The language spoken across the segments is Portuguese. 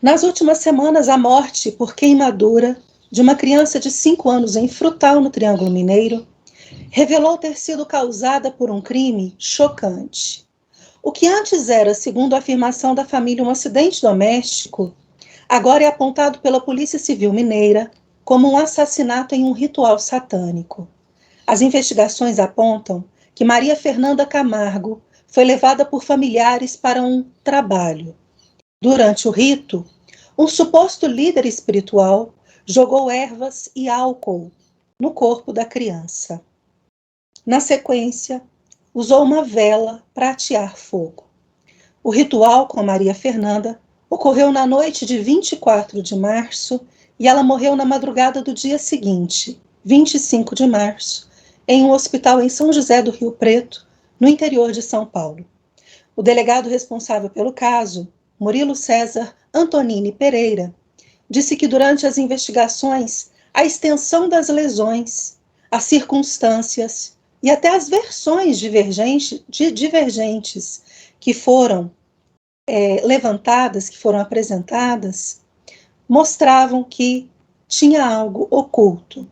Nas últimas semanas, a morte por queimadura de uma criança de 5 anos em Frutal, no Triângulo Mineiro, revelou ter sido causada por um crime chocante. O que antes era, segundo a afirmação da família, um acidente doméstico, agora é apontado pela Polícia Civil Mineira como um assassinato em um ritual satânico. As investigações apontam que Maria Fernanda Camargo foi levada por familiares para um trabalho. Durante o rito, um suposto líder espiritual jogou ervas e álcool no corpo da criança. Na sequência, usou uma vela para atear fogo. O ritual com Maria Fernanda ocorreu na noite de 24 de março e ela morreu na madrugada do dia seguinte, 25 de março, em um hospital em São José do Rio Preto, no interior de São Paulo. O delegado responsável pelo caso, Murilo César Antonini Pereira, disse que durante as investigações, a extensão das lesões, as circunstâncias e até as versões divergentes que foram levantadas, que foram apresentadas, mostravam que tinha algo oculto.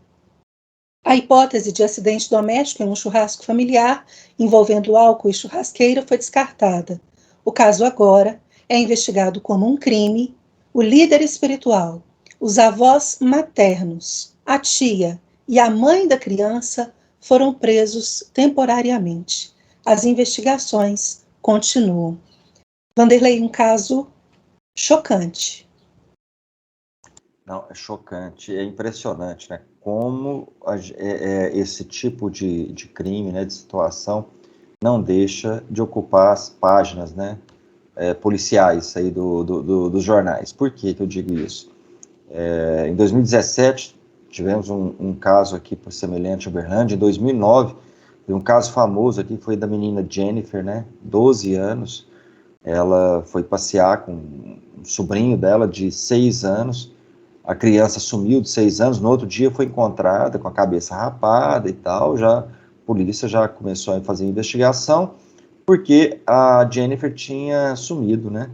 A hipótese de acidente doméstico em um churrasco familiar envolvendo álcool e churrasqueira foi descartada. O caso agora é investigado como um crime. O líder espiritual, os avós maternos, a tia e a mãe da criança foram presos temporariamente. As investigações continuam. Vanderlei, um caso chocante. Não, é chocante, é impressionante, né? Como esse tipo de crime, né, de situação, não deixa de ocupar as páginas, né, policiais aí dos jornais. Por que eu digo isso? Em 2017, tivemos um caso aqui semelhante a Uberlândia. Em 2009, um caso famoso aqui foi da menina Jennifer, né, 12 anos. Ela foi passear com um sobrinho dela de 6 anos. A criança sumiu de 6 anos, no outro dia foi encontrada com a cabeça rapada e tal. A polícia já começou a fazer investigação, porque a Jennifer tinha sumido, né?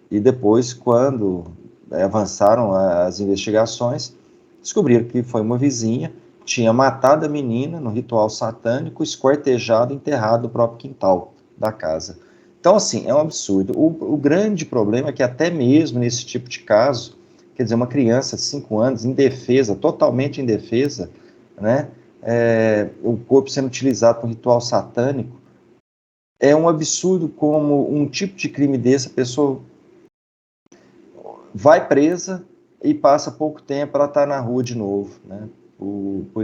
E depois, quando avançaram as investigações, descobriram que foi uma vizinha, tinha matado a menina no ritual satânico, esquartejado, enterrado no próprio quintal da casa. Então, assim, é um absurdo. O grande problema é que até mesmo nesse tipo de caso, quer dizer, uma criança de 5 anos, indefesa, totalmente indefesa, né? O corpo sendo utilizado para um ritual satânico, é um absurdo como um tipo de crime desse, a pessoa vai presa e passa pouco tempo, ela está na rua de novo, né?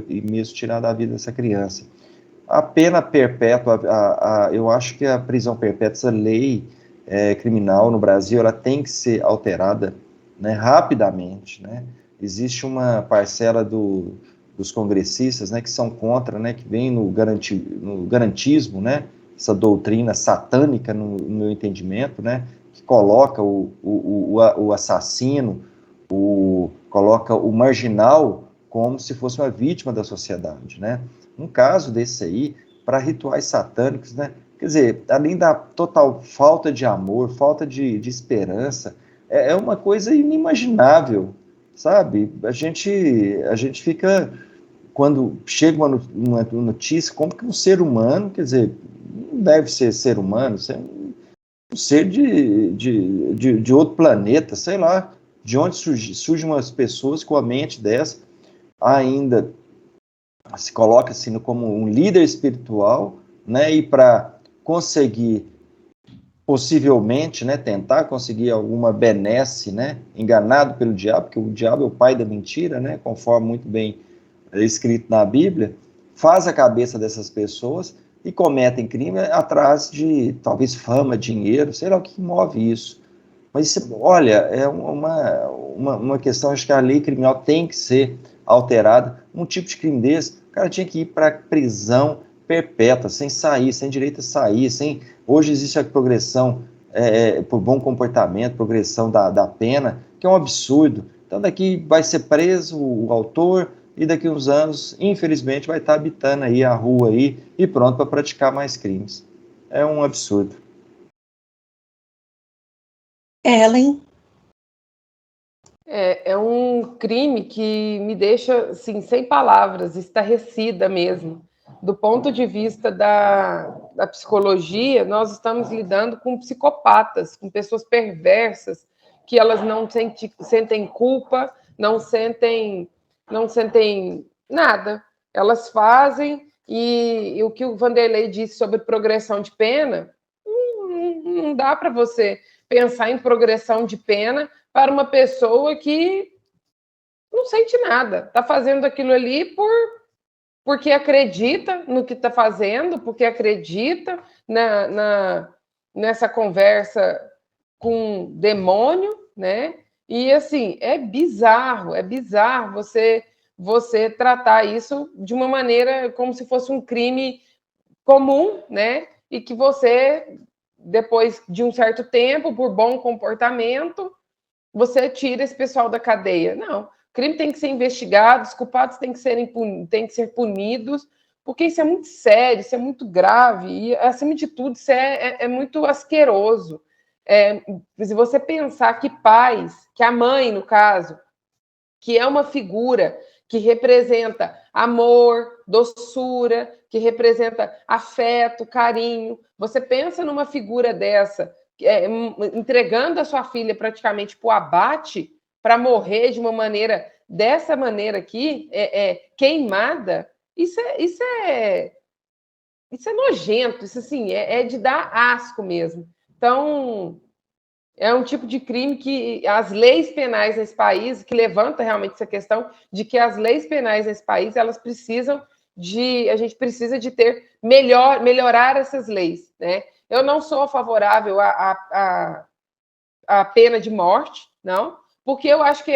E mesmo tirar da vida dessa criança. A pena perpétua, eu acho que a prisão perpétua, essa lei criminal no Brasil, ela tem que ser alterada, né, rapidamente, né? Existe uma parcela dos congressistas, né, que são contra, né, que vem no garantismo, né, essa doutrina satânica, no meu entendimento, né, que coloca o assassino, coloca o marginal como se fosse uma vítima da sociedade, né? Um caso desse aí, para rituais satânicos, né? Quer dizer, além da total falta de amor, falta de esperança, é uma coisa inimaginável, sabe? A gente fica, quando chega uma notícia, como que um ser humano, quer dizer, não deve ser humano, ser um ser de outro planeta, sei lá, de onde surgem umas pessoas com a mente dessa, ainda se coloca assim como um líder espiritual, né, e para conseguir possivelmente, né, tentar conseguir alguma benesse, né, enganado pelo diabo, porque o diabo é o pai da mentira, né, conforme muito bem escrito na Bíblia, faz a cabeça dessas pessoas e cometem crime atrás de talvez fama, dinheiro, sei lá o que move isso. Mas, olha, é uma questão, acho que a lei criminal tem que ser alterada. Um tipo de crime desse, o cara tinha que ir para prisão perpétua, sem sair, sem direito a sair, sem... Hoje existe a progressão por bom comportamento, progressão da pena, que é um absurdo. Então daqui vai ser preso o autor e daqui uns anos, infelizmente, vai estar habitando aí a rua aí e pronto para praticar mais crimes. É um absurdo. Ellen, É um crime que me deixa, assim, sem palavras, estarrecida mesmo. Do ponto de vista da psicologia, nós estamos lidando com psicopatas, com pessoas perversas, que elas não sentem culpa, não sentem nada. Elas fazem, e o que o Vanderlei disse sobre progressão de pena, não dá para você pensar em progressão de pena para uma pessoa que não sente nada, está fazendo aquilo ali porque acredita no que está fazendo, porque acredita nessa conversa com demônio, né? E assim, é bizarro você tratar isso de uma maneira como se fosse um crime comum, né? E que você, depois de um certo tempo, por bom comportamento, você tira esse pessoal da cadeia. Não, o crime tem que ser investigado, os culpados têm que ser punidos, porque isso é muito sério, isso é muito grave, e, acima de tudo, isso é muito asqueroso. Se você pensar que pais, que a mãe, no caso, que é uma figura que representa amor, doçura, que representa afeto, carinho, você pensa numa figura dessa, entregando a sua filha praticamente para o abate, para morrer de uma maneira, dessa maneira aqui, queimada, isso é nojento, isso assim, é de dar asco mesmo. Então, é um tipo de crime que as leis penais nesse país, que levanta realmente essa questão de que as leis penais nesse país, elas precisam a gente precisa de melhorar essas leis, né? Eu não sou favorável à pena de morte, não, porque eu acho que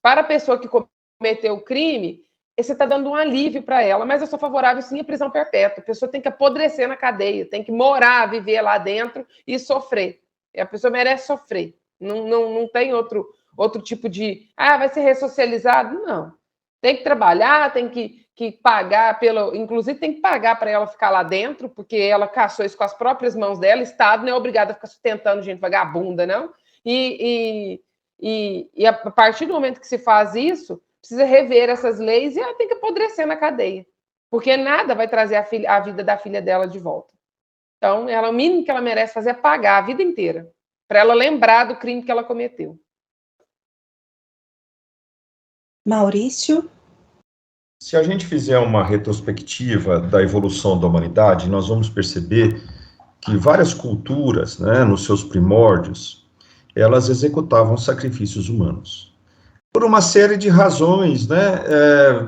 para a pessoa que cometeu o crime, você está dando um alívio para ela, mas eu sou favorável sim à prisão perpétua. A pessoa tem que apodrecer na cadeia, tem que morar, viver lá dentro e sofrer. A pessoa merece sofrer. Não tem outro tipo de... vai ser ressocializado? Não. Tem que trabalhar, tem que pagar inclusive tem que pagar para ela ficar lá dentro, porque ela caçou isso com as próprias mãos dela. O Estado não é obrigado a ficar sustentando gente vagabunda, não. E a partir do momento que se faz isso, precisa rever essas leis e ela tem que apodrecer na cadeia. Porque nada vai trazer a vida da filha dela de volta. Então, o mínimo que ela merece fazer é pagar a vida inteira, para ela lembrar do crime que ela cometeu. Maurício? Se a gente fizer uma retrospectiva da evolução da humanidade, nós vamos perceber que várias culturas, né, nos seus primórdios, elas executavam sacrifícios humanos. Por uma série de razões, né,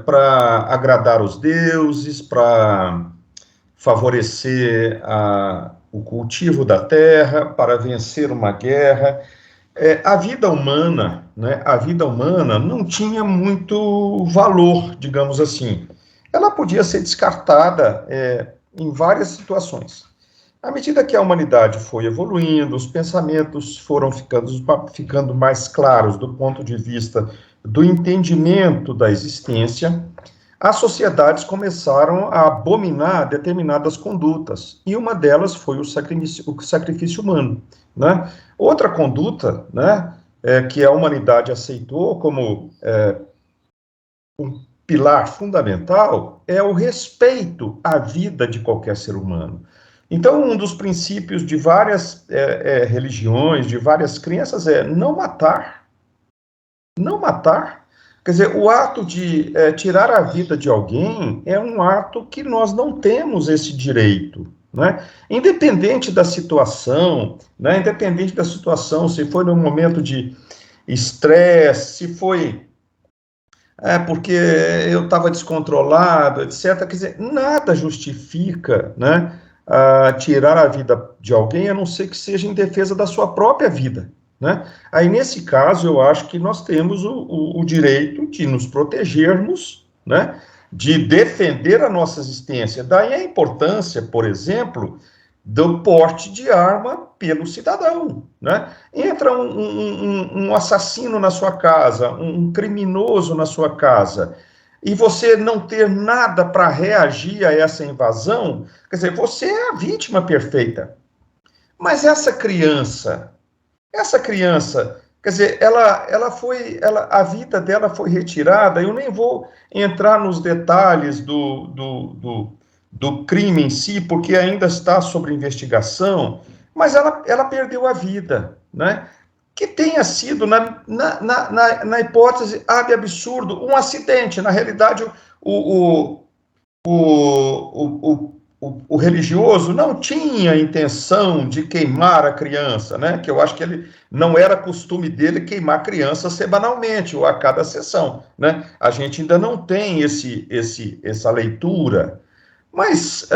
para agradar os deuses, para favorecer o cultivo da terra, para vencer uma guerra. A vida humana, né, não tinha muito valor, digamos assim. Ela podia ser descartada em várias situações. À medida que a humanidade foi evoluindo, os pensamentos foram ficando mais claros do ponto de vista do entendimento da existência, as sociedades começaram a abominar determinadas condutas, e uma delas foi o sacrifício humano, né? Outra conduta, né, que a humanidade aceitou como um pilar fundamental é o respeito à vida de qualquer ser humano. Então, um dos princípios de várias religiões, de várias crenças, é não matar. Não matar. Quer dizer, o ato de tirar a vida de alguém é um ato que nós não temos esse direito, né? Independente da situação, né? Independente da situação, se foi num momento de estresse, se foi porque eu estava descontrolado, etc. Quer dizer, nada justifica, né, tirar a vida de alguém, a não ser que seja em defesa da sua própria vida, né? Aí, nesse caso, eu acho que nós temos o direito de nos protegermos, né, de defender a nossa existência. Daí a importância, por exemplo, do porte de arma pelo cidadão, né? Entra um assassino na sua casa, um criminoso na sua casa, e você não ter nada para reagir a essa invasão, quer dizer, você é a vítima perfeita. Mas essa criança Quer dizer, a vida dela foi retirada. Eu nem vou entrar nos detalhes do crime em si, porque ainda está sob investigação, mas ela perdeu a vida, né? Que tenha sido, na hipótese ab absurdo, um acidente. Na realidade, o religioso não tinha intenção de queimar a criança, né? Que eu acho que ele não era costume dele queimar crianças semanalmente ou a cada sessão, né? A gente ainda não tem essa leitura. Mas,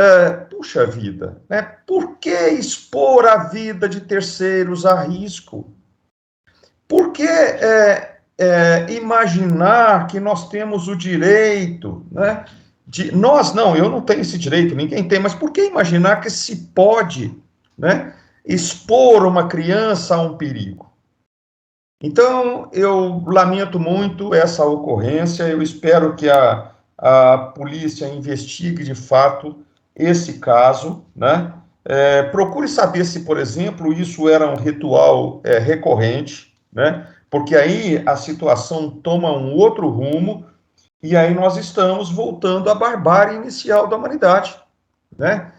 puxa vida, né? Por que expor a vida de terceiros a risco? Por que imaginar que nós temos o direito, né? Eu não tenho esse direito, ninguém tem, mas por que imaginar que se pode, né, expor uma criança a um perigo? Então, eu lamento muito essa ocorrência, eu espero que a polícia investigue de fato esse caso, né? Procure saber se, por exemplo, isso era um ritual recorrente, né? Porque aí a situação toma um outro rumo, e aí nós estamos voltando à barbárie inicial da humanidade, né?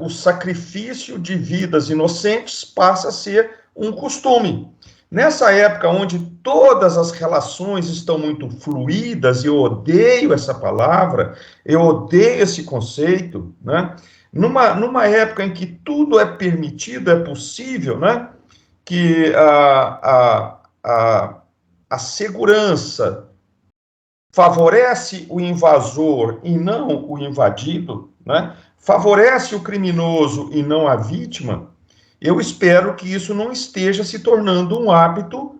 O sacrifício de vidas inocentes passa a ser um costume. Nessa época onde todas as relações estão muito fluídas, eu odeio essa palavra, eu odeio esse conceito, né? Numa época em que tudo é permitido, é possível, né? Que a segurança favorece o invasor e não o invadido, né? Favorece o criminoso e não a vítima. Eu espero que isso não esteja se tornando um hábito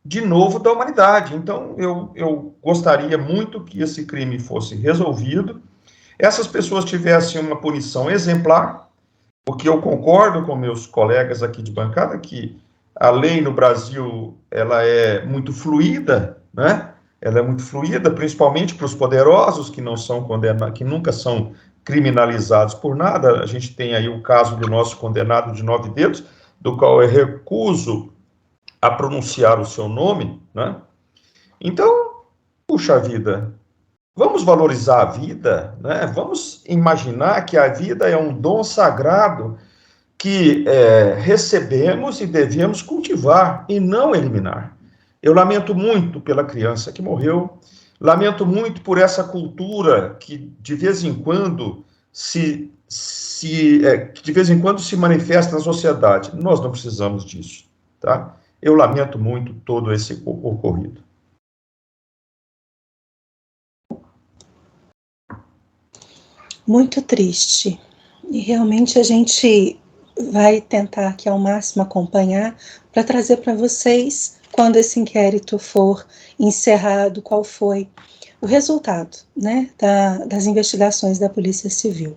de novo da humanidade. Então, eu gostaria muito que esse crime fosse resolvido, essas pessoas tivessem uma punição exemplar, porque eu concordo com meus colegas aqui de bancada que a lei no Brasil ela é muito fluida, né? Ela é muito fluida, principalmente para os poderosos que não são condenados, que nunca são criminalizados por nada. A gente tem aí o caso do nosso condenado de 9 dedos, do qual eu recuso a pronunciar o seu nome, né? Então, puxa vida, vamos valorizar a vida, né? Vamos imaginar que a vida é um dom sagrado que recebemos e devemos cultivar e não eliminar. Eu lamento muito pela criança que morreu, lamento muito por essa cultura que de vez em quando se manifesta na sociedade. Nós não precisamos disso, tá? Eu lamento muito todo esse ocorrido. Muito triste. E realmente a gente vai tentar aqui ao máximo acompanhar para trazer para vocês, quando esse inquérito for encerrado, qual foi o resultado, né, das investigações da Polícia Civil.